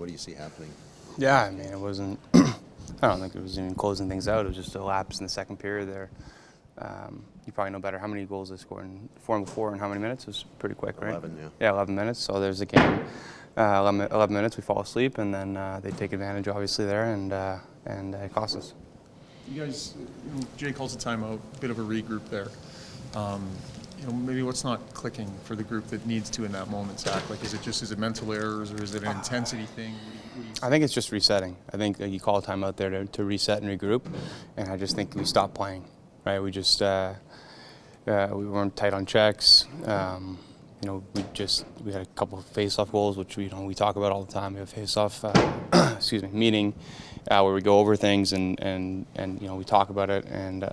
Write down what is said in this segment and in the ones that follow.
What do you see happening? Yeah, I mean, it wasn't. I don't think it was even closing things out. It was just a lapse in the second period there. You probably know better how many goals they scored in 4 and how many minutes. It was pretty quick, right? 11, yeah. Yeah, 11 minutes. So there's a game. 11 minutes, we fall asleep, and then they take advantage, obviously, there, and it cost us. You guys, Jay calls a timeout, a bit of a regroup there. Maybe what's not clicking for the group that needs to in that moment, Zach? Like, is it mental errors or is it an intensity thing? What do you I think it's just resetting. I think you call a timeout there to reset and regroup, and I just think we stopped playing. Right? We just we weren't tight on checks. We had a couple of face-off goals, which we talk about all the time. We have face-off meeting where we go over things and we talk about it and.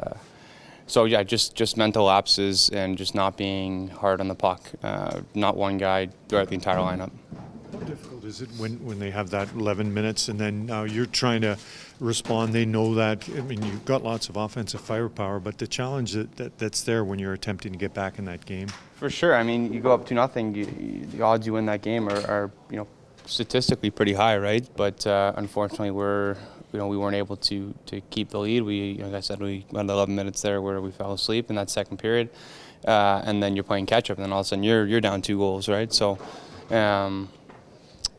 So yeah, just mental lapses and just not being hard on the puck. Not one guy throughout the entire lineup. How difficult is it when they have that 11 minutes and then you're trying to respond? They know that. I mean, you've got lots of offensive firepower, but the challenge that's there when you're attempting to get back in that game. For sure. I mean, you go up 2-0. The odds you win that game are statistically pretty high, right? But unfortunately, we weren't able to keep the lead. Like I said, we had 11 minutes there where we fell asleep in that second period, and then you're playing catch up, and then all of a sudden you're down 2 goals, right? So,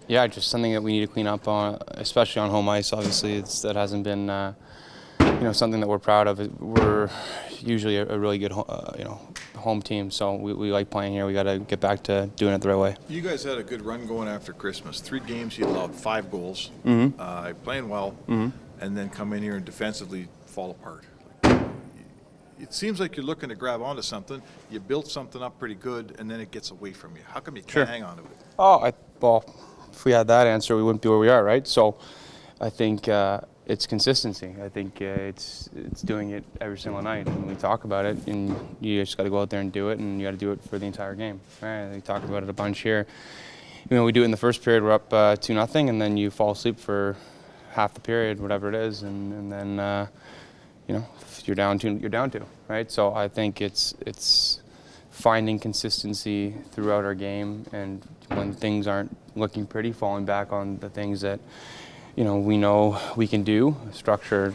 just something that we need to clean up on, especially on home ice. Obviously, that hasn't been something that we're proud of. We're usually a really good home team, so we like playing here. We got to get back to doing it the right way. You guys had a good run going after Christmas. 3 games, you allowed 5 goals, playing well, and then come in here and defensively fall apart. It seems like you're looking to grab onto something. You built something up pretty good, and then it gets away from you. How come you can't hang on to it? Well, if we had that answer, we wouldn't be where we are, right? So I think it's consistency. I think it's doing it every single night, and we talk about it, and you just got to go out there and do it, and you got to do it for the entire game. Right? We talk about it a bunch here. We do it in the first period. We're up 2-0, and then you fall asleep for half the period, whatever it is, and then if you're down 2, you're down 2, right? So I think it's finding consistency throughout our game, and when things aren't looking pretty, falling back on the things that we know we can do, structure,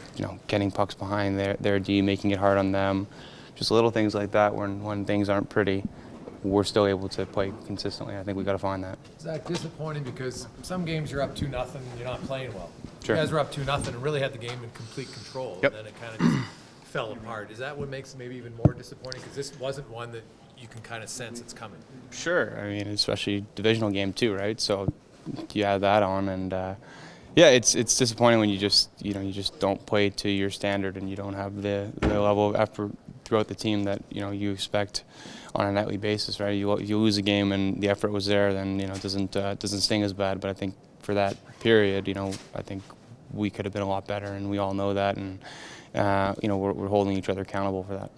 getting pucks behind their D, making it hard on them, just little things like that. When things aren't pretty, we're still able to play consistently. I think we got to find that. Zach, disappointing because some games you're up 2-0 and you're not playing well. Sure. You guys were up 2-0 and really had the game in complete control, Yep. and then it kind of just fell apart. Is that what makes it maybe even more disappointing? Because this wasn't one that you can kind of sense it's coming. Sure. I mean, especially divisional game too, right? So you add that on, and it's disappointing when you just don't play to your standard and you don't have the level of effort throughout the team that you expect on a nightly basis, right? You lose a game and the effort was there, then it doesn't sting as bad. But I think for that period, I think we could have been a lot better, and we all know that, and we're holding each other accountable for that.